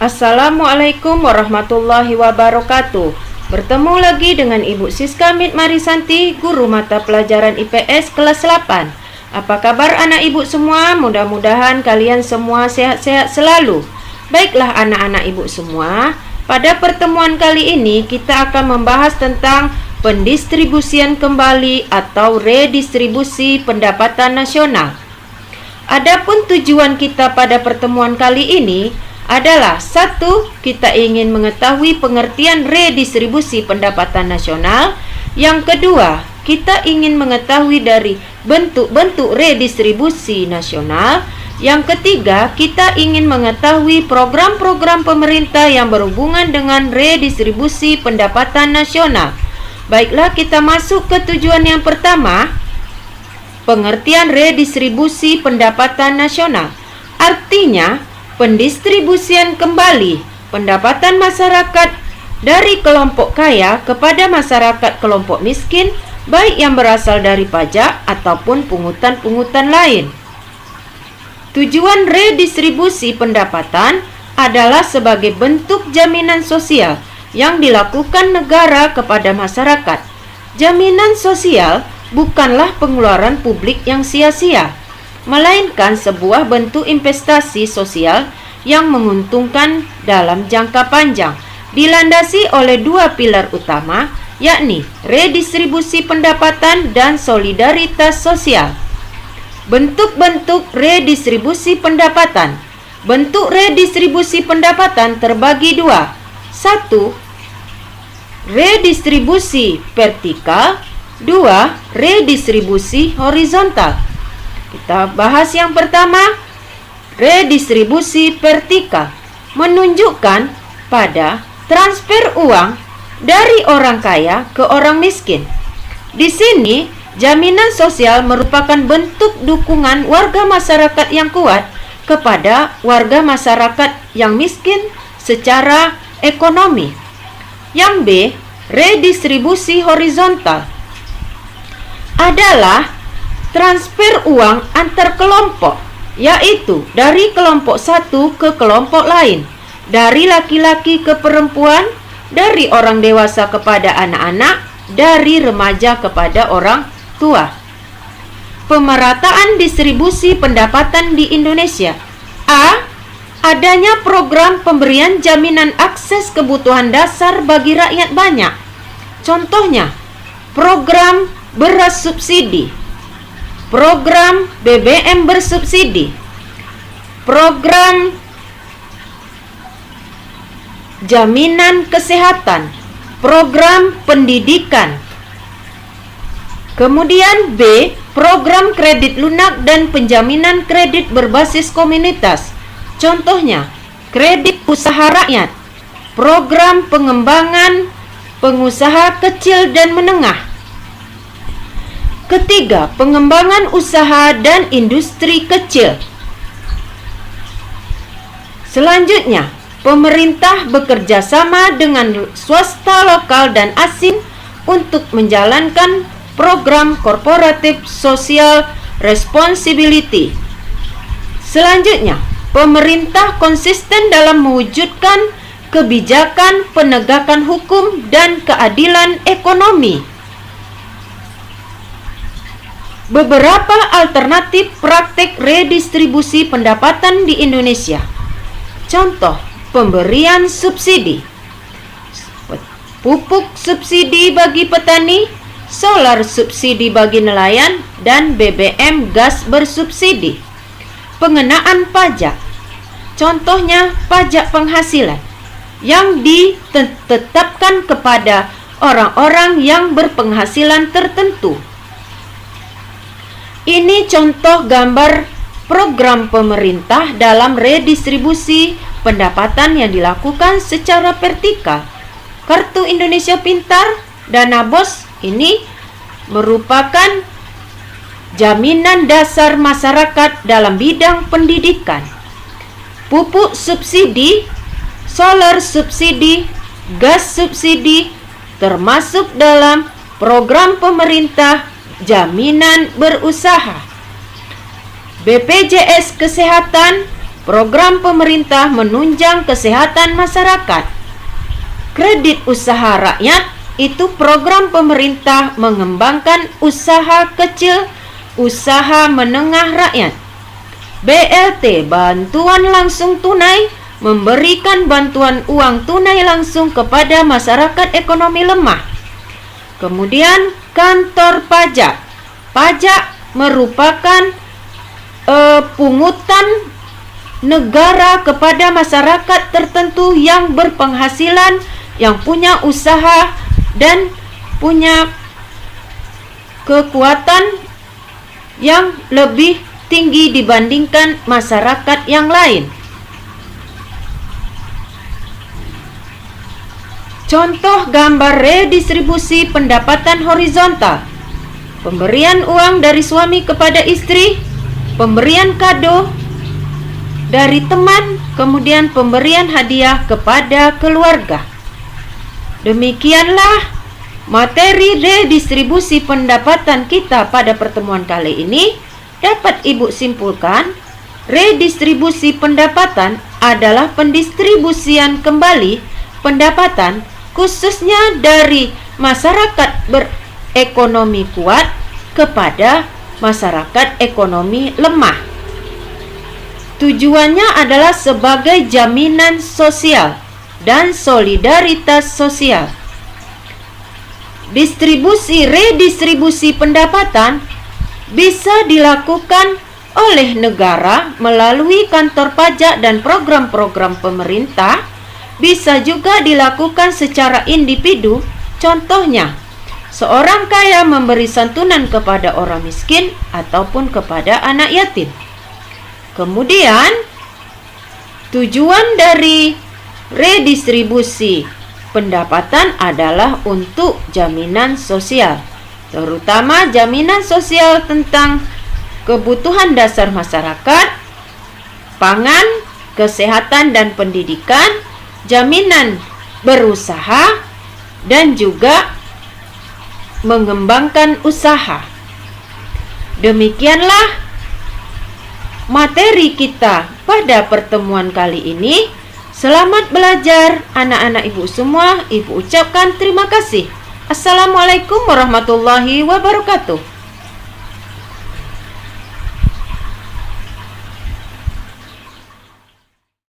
Assalamualaikum warahmatullahi wabarakatuh. Bertemu lagi dengan Ibu Siska Marisanti, guru mata pelajaran IPS kelas 8. Apa kabar anak ibu semua? Mudah-mudahan kalian semua sehat-sehat selalu. Baiklah anak-anak ibu semua, pada pertemuan kali ini kita akan membahas tentang pendistribusian kembali atau redistribusi pendapatan nasional. Adapun tujuan kita pada pertemuan kali ini adalah 1. Kita ingin mengetahui pengertian redistribusi pendapatan nasional. Yang kedua, kita ingin mengetahui dari bentuk-bentuk redistribusi nasional. Yang ketiga, kita ingin mengetahui program-program pemerintah yang berhubungan dengan redistribusi pendapatan nasional. Baiklah, kita masuk ke tujuan yang pertama, pengertian redistribusi pendapatan nasional. Artinya, pendistribusian kembali pendapatan masyarakat dari kelompok kaya kepada masyarakat kelompok miskin, baik yang berasal dari pajak ataupun pungutan-pungutan lain. Tujuan redistribusi pendapatan adalah sebagai bentuk jaminan sosial yang dilakukan negara kepada masyarakat. Jaminan sosial bukanlah pengeluaran publik yang sia-sia, melainkan sebuah bentuk investasi sosial yang menguntungkan dalam jangka panjang, dilandasi oleh 2 pilar utama, yakni redistribusi pendapatan dan solidaritas sosial. Bentuk-bentuk redistribusi pendapatan. Bentuk redistribusi pendapatan terbagi 2. 1. Redistribusi vertikal. 2. Redistribusi horizontal. Kita bahas yang pertama, redistribusi vertikal, menunjukkan pada transfer uang dari orang kaya ke orang miskin. Di sini, jaminan sosial merupakan bentuk dukungan warga masyarakat yang kuat kepada warga masyarakat yang miskin secara ekonomi. Yang B, redistribusi horizontal, adalah transfer uang antar kelompok, yaitu dari kelompok satu ke kelompok lain, dari laki-laki ke perempuan, dari orang dewasa kepada anak-anak, dari remaja kepada orang tua. Pemerataan distribusi pendapatan di Indonesia. A. Adanya program pemberian jaminan akses kebutuhan dasar bagi rakyat banyak. Contohnya, program beras subsidi, program BBM bersubsidi, program jaminan kesehatan, program pendidikan. Kemudian B, program kredit lunak dan penjaminan kredit berbasis komunitas. Contohnya, kredit usaha rakyat, program pengembangan pengusaha kecil dan menengah. Ketiga, pengembangan usaha dan industri kecil. Selanjutnya, pemerintah bekerja sama dengan swasta lokal dan asing untuk menjalankan program Corporative Social Responsibility. Selanjutnya, pemerintah konsisten dalam mewujudkan kebijakan penegakan hukum dan keadilan ekonomi. Beberapa alternatif praktek redistribusi pendapatan di Indonesia. Contoh, pemberian subsidi, pupuk subsidi bagi petani, solar subsidi bagi nelayan, dan BBM gas bersubsidi. Pengenaan pajak. Contohnya, pajak penghasilan yang ditetapkan kepada orang-orang yang berpenghasilan tertentu. Ini contoh gambar program pemerintah dalam redistribusi pendapatan yang dilakukan secara vertikal. Kartu Indonesia Pintar, Dana BOS ini merupakan jaminan dasar masyarakat dalam bidang pendidikan. Pupuk subsidi, solar subsidi, gas subsidi termasuk dalam program pemerintah jaminan berusaha. BPJS Kesehatan program pemerintah menunjang kesehatan masyarakat. Kredit usaha rakyat itu program pemerintah mengembangkan usaha kecil, usaha menengah rakyat. BLT, bantuan langsung tunai, memberikan bantuan uang tunai langsung kepada masyarakat ekonomi lemah. Kemudian kantor pajak. Pajak merupakan pungutan negara kepada masyarakat tertentu yang berpenghasilan, yang punya usaha dan punya kekuatan yang lebih tinggi dibandingkan masyarakat yang lain. Contoh gambar redistribusi pendapatan horizontal. Pemberian uang dari suami kepada istri, pemberian kado dari teman, kemudian pemberian hadiah kepada keluarga. Demikianlah materi redistribusi pendapatan kita pada pertemuan kali ini. Dapat Ibu simpulkan, redistribusi pendapatan adalah pendistribusian kembali pendapatan khususnya dari masyarakat berekonomi kuat kepada masyarakat ekonomi lemah. Tujuannya adalah sebagai jaminan sosial dan solidaritas sosial. Redistribusi pendapatan bisa dilakukan oleh negara melalui kantor pajak dan program-program pemerintah, bisa juga dilakukan secara individu. Contohnya, seorang kaya memberi santunan kepada orang miskin ataupun kepada anak yatim. Kemudian, tujuan dari redistribusi pendapatan adalah untuk jaminan sosial, terutama jaminan sosial tentang kebutuhan dasar masyarakat, pangan, kesehatan dan pendidikan, jaminan berusaha, dan juga mengembangkan usaha. Demikianlah materi kita pada pertemuan kali ini. Selamat belajar anak-anak Ibu semua. Ibu ucapkan terima kasih. Assalamualaikum warahmatullahi wabarakatuh.